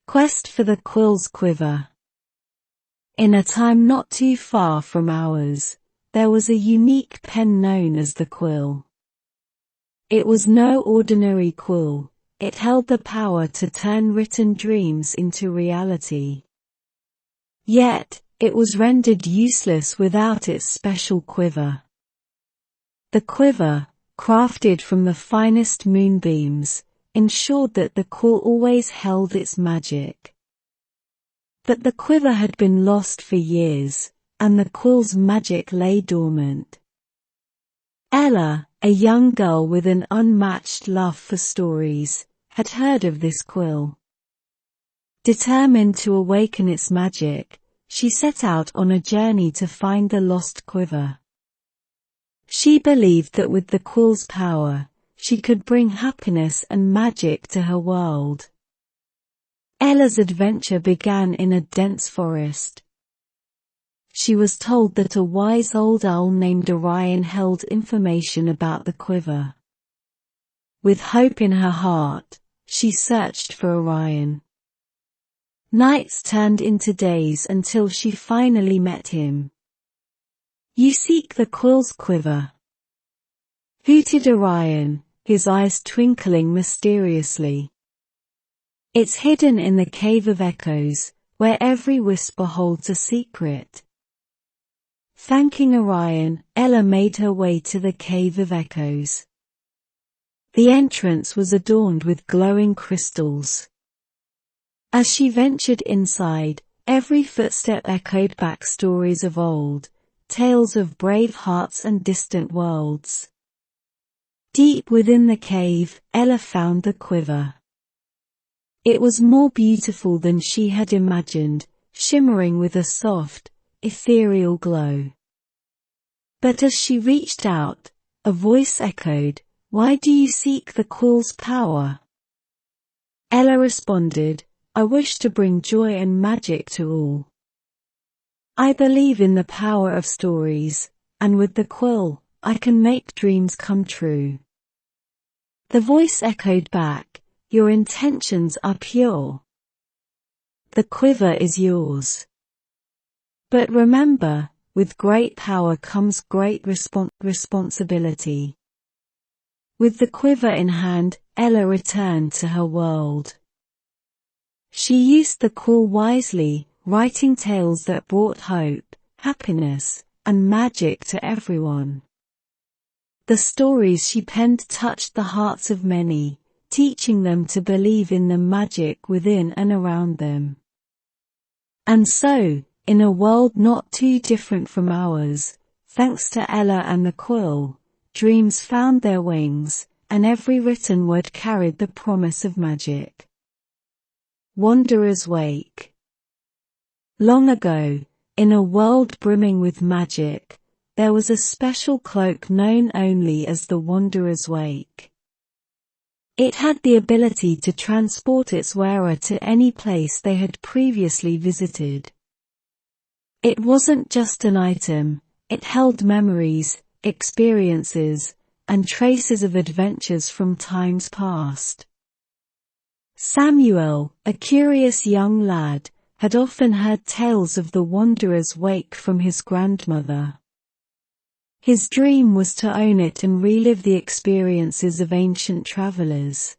Quest for the Quill's Quiver. In a time not too far from ours, there was a unique pen known as the quill. It was no ordinary quill, it held the power to turn written dreams into reality. Yet, it was rendered useless without its special quiver. The quiver, crafted from the finest moonbeams, ensured that the quill always held its magic. But the quiver had been lost for years, and the quill's magic lay dormant. Ella, a young girl with an unmatched love for stories, had heard of this quill. Determined to awaken its magic, she set out on a journey to find the lost quiver. She believed that with the quill's power, she could bring happiness and magic to her world. Ella's adventure began in a dense forest. She was told that a wise old owl named Orion held information about the quiver. With hope in her heart, she searched for Orion. Nights turned into days until she finally met him. "You seek the quill's quiver," hooted Orion, his eyes twinkling mysteriously. "It's hidden in the Cave of Echoes, where every whisper holds a secret." Thanking Orion, Ella made her way to the Cave of Echoes. The entrance was adorned with glowing crystals. As she ventured inside, every footstep echoed back stories of old, tales of brave hearts and distant worlds. Deep within the cave, Ella found the quiver. It was more beautiful than she had imagined, shimmering with a soft, ethereal glow. But as she reached out, a voice echoed, "Why do you seek the quill's power?" Ella responded, "I wish to bring joy and magic to all. I believe in the power of stories, and with the quill, I can make dreams come true." The voice echoed back, "Your intentions are pure. The quiver is yours. But remember, with great power comes great responsibility." With the quiver in hand, Ella returned to her world. She used the quill wisely, writing tales that brought hope, happiness, and magic to everyone. The stories she penned touched the hearts of many, teaching them to believe in the magic within and around them. And so, in a world not too different from ours, thanks to Ella and the quill, dreams found their wings, and every written word carried the promise of magic. Wanderer's Wake. Long ago, in a world brimming with magic, there was a special cloak known only as the Wanderer's Wake. It had the ability to transport its wearer to any place they had previously visited. It wasn't just an item, it held memories, experiences, and traces of adventures from times past. Samuel, a curious young lad, had often heard tales of the Wanderer's Wake from his grandmother. His dream was to own it and relive the experiences of ancient travelers.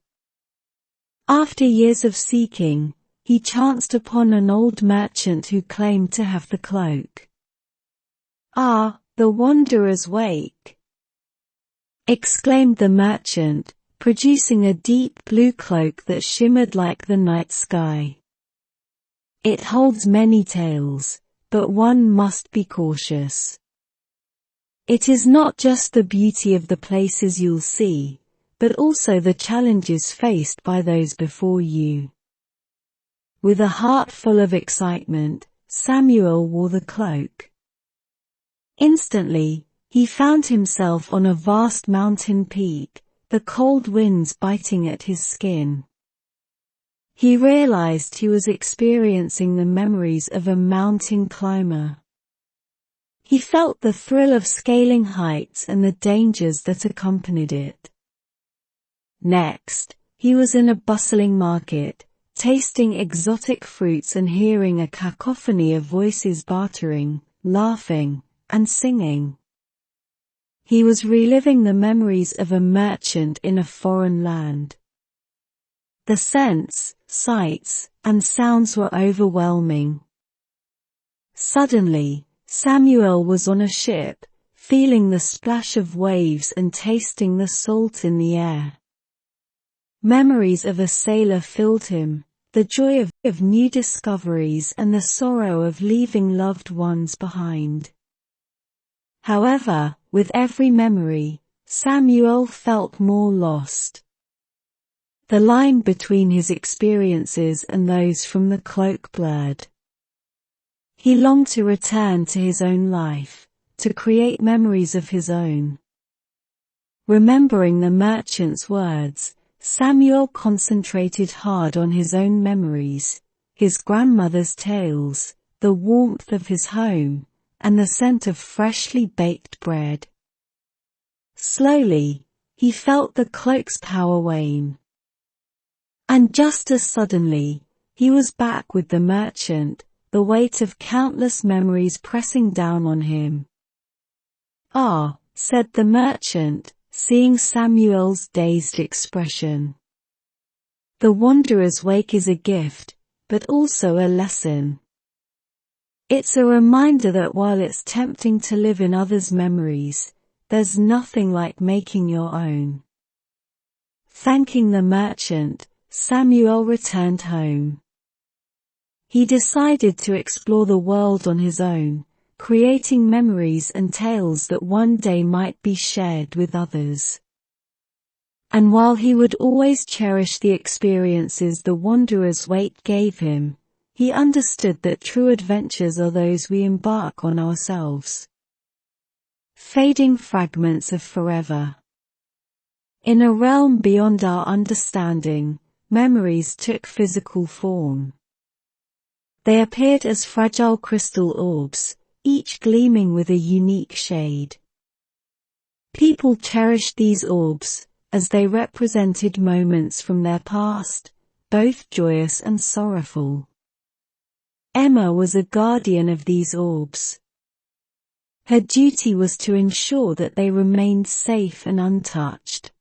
After years of seeking, he chanced upon an old merchant who claimed to have the cloak. "Ah, the Wanderer's Wake!" exclaimed the merchant, producing a deep blue cloak that shimmered like the night sky. "It holds many tales, but one must be cautious. It is not just the beauty of the places you'll see, but also the challenges faced by those before you." With a heart full of excitement, Samuel wore the cloak. Instantly, he found himself on a vast mountain peak, the cold winds biting at his skin. He realized he was experiencing the memories of a mountain climber. He felt the thrill of scaling heights and the dangers that accompanied it. Next, he was in a bustling market, tasting exotic fruits and hearing a cacophony of voices bartering, laughing, and singing. He was reliving the memories of a merchant in a foreign land. The scents, sights, and sounds were overwhelming. Suddenly, Samuel was on a ship, feeling the splash of waves and tasting the salt in the air. Memories of a sailor filled him, the joy of new discoveries and the sorrow of leaving loved ones behind. However, with every memory, Samuel felt more lost. The line between his experiences and those from the cloak blurred. He longed to return to his own life, to create memories of his own. Remembering the merchant's words, Samuel concentrated hard on his own memories, his grandmother's tales, the warmth of his home, and the scent of freshly baked bread. Slowly, he felt the cloak's power wane. And just as suddenly, he was back with the merchant, the weight of countless memories pressing down on him. "Ah," said the merchant, seeing Samuel's dazed expression. "The wanderer's wake is a gift, but also a lesson. It's a reminder that while it's tempting to live in others' memories, there's nothing like making your own." Thanking the merchant, Samuel returned home. He decided to explore the world on his own, creating memories and tales that one day might be shared with others. And while he would always cherish the experiences the wanderer's wait gave him, he understood that true adventures are those we embark on ourselves. Fading fragments of forever. In a realm beyond our understanding, memories took physical form. They appeared as fragile crystal orbs, each gleaming with a unique shade. People cherished these orbs, as they represented moments from their past, both joyous and sorrowful. Emma was a guardian of these orbs. Her duty was to ensure that they remained safe and untouched.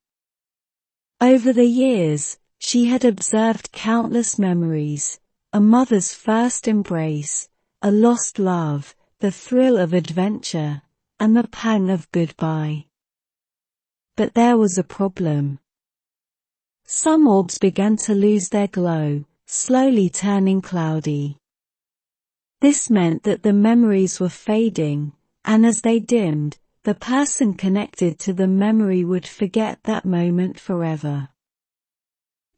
Over the years, she had observed countless memories, a mother's first embrace, a lost love, the thrill of adventure, and the pang of goodbye. But there was a problem. Some orbs began to lose their glow, slowly turning cloudy. This meant that the memories were fading, and as they dimmed, the person connected to the memory would forget that moment forever.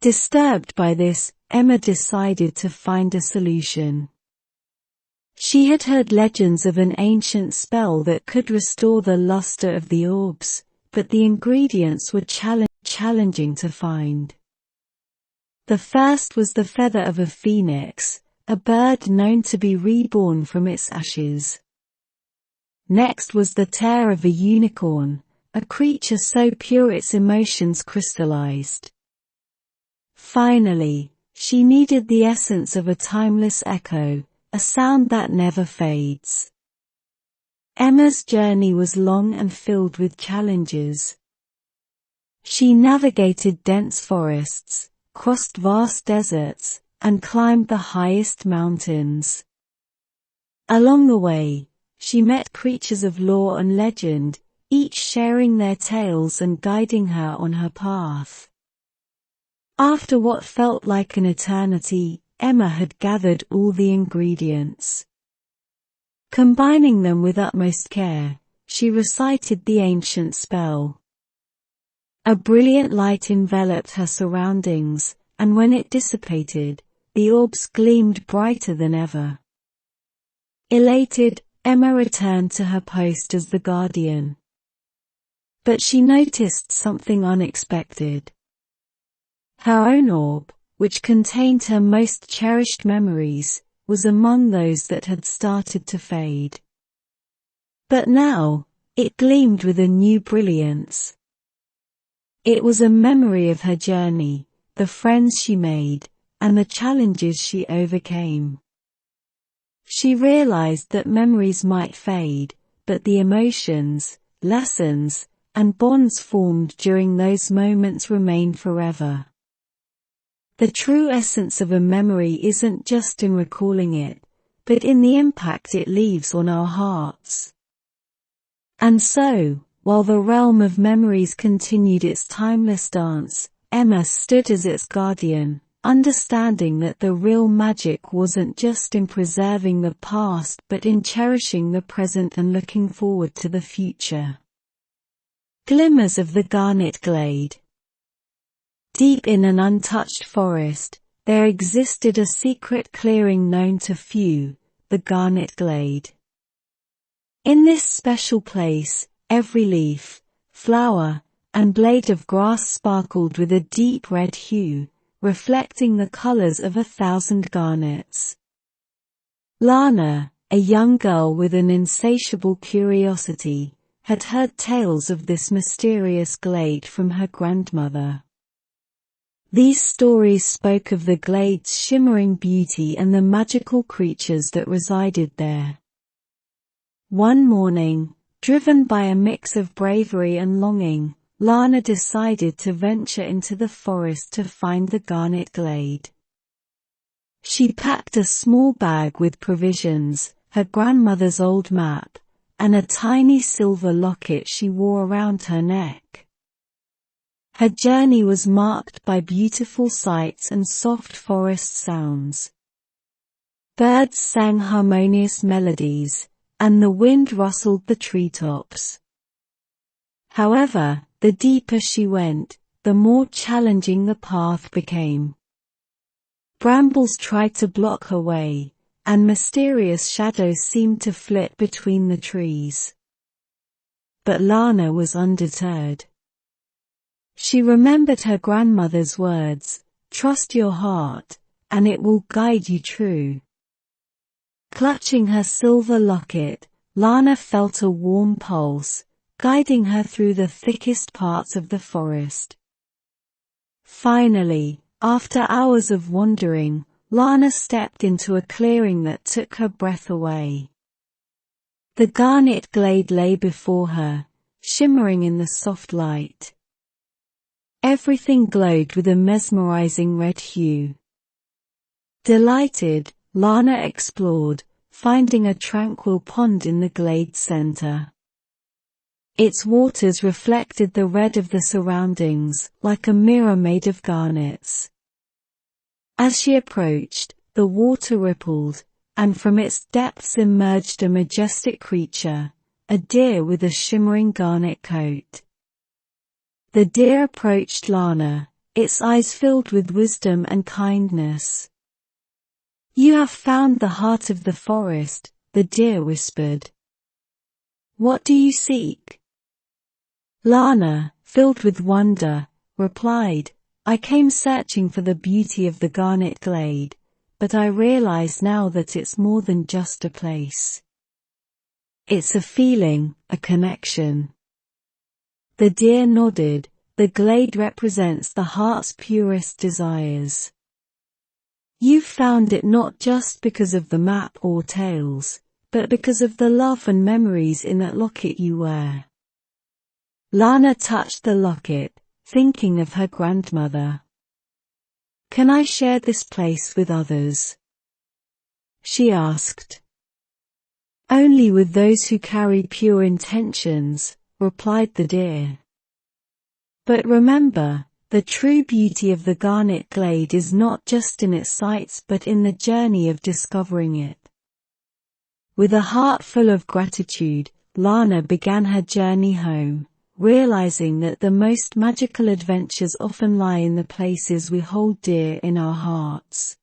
Disturbed by this, Emma decided to find a solution. She had heard legends of an ancient spell that could restore the luster of the orbs, but the ingredients were challenging to find. The first was the feather of a phoenix, a bird known to be reborn from its ashes. Next was the tear of a unicorn, a creature so pure its emotions crystallized. Finally, she needed the essence of a timeless echo, a sound that never fades. Emma's journey was long and filled with challenges. She navigated dense forests, crossed vast deserts, and climbed the highest mountains. Along the way, she met creatures of lore and legend, each sharing their tales and guiding her on her path. After what felt like an eternity, Emma had gathered all the ingredients. Combining them with utmost care, she recited the ancient spell. A brilliant light enveloped her surroundings, and when it dissipated, the orbs gleamed brighter than ever. Elated, Emma returned to her post as the guardian. But she noticed something unexpected. Her own orb, which contained her most cherished memories, was among those that had started to fade. But now, it gleamed with a new brilliance. It was a memory of her journey, the friends she made, and the challenges she overcame. She realized that memories might fade, but the emotions, lessons, and bonds formed during those moments remain forever. The true essence of a memory isn't just in recalling it, but in the impact it leaves on our hearts. And so, while the realm of memories continued its timeless dance, Emma stood as its guardian, understanding that the real magic wasn't just in preserving the past but in cherishing the present and looking forward to the future. Glimmers of the Garnet Glade. Deep in an untouched forest, there existed a secret clearing known to few, the Garnet Glade. In this special place, every leaf, flower, and blade of grass sparkled with a deep red hue, reflecting the colors of 1,000 garnets. Lana, a young girl with an insatiable curiosity, had heard tales of this mysterious glade from her grandmother. These stories spoke of the glade's shimmering beauty and the magical creatures that resided there. One morning, driven by a mix of bravery and longing, Lana decided to venture into the forest to find the Garnet Glade. She packed a small bag with provisions, her grandmother's old map, and a tiny silver locket she wore around her neck. Her journey was marked by beautiful sights and soft forest sounds. Birds sang harmonious melodies, and the wind rustled the treetops. However, the deeper she went, the more challenging the path became. Brambles tried to block her way, and mysterious shadows seemed to flit between the trees. But Lana was undeterred. She remembered her grandmother's words, "Trust your heart, and it will guide you true." Clutching her silver locket, Lana felt a warm pulse, guiding her through the thickest parts of the forest. Finally, after hours of wandering, Lana stepped into a clearing that took her breath away. The Garnet Glade lay before her, shimmering in the soft light. Everything glowed with a mesmerizing red hue. Delighted, Lana explored, finding a tranquil pond in the glade's center. Its waters reflected the red of the surroundings, like a mirror made of garnets. As she approached, the water rippled, and from its depths emerged a majestic creature, a deer with a shimmering garnet coat. The deer approached Lana, its eyes filled with wisdom and kindness. "You have found the heart of the forest," the deer whispered. "What do you seek?" Lana, filled with wonder, replied, "I came searching for the beauty of the Garnet Glade, but I realize now that it's more than just a place. It's a feeling, a connection." The deer nodded. The glade represents the heart's purest desires. You found it not just because of the map or tales, but because of the love and memories in that locket you wear. Lana touched the locket, thinking of her grandmother. "Can I share this place with others?" she asked. "Only with those who carry pure intentions," replied the deer. "But remember, the true beauty of the Garnet Glade is not just in its sights but in the journey of discovering it." With a heart full of gratitude, Lana began her journey home, realizing that the most magical adventures often lie in the places we hold dear in our hearts.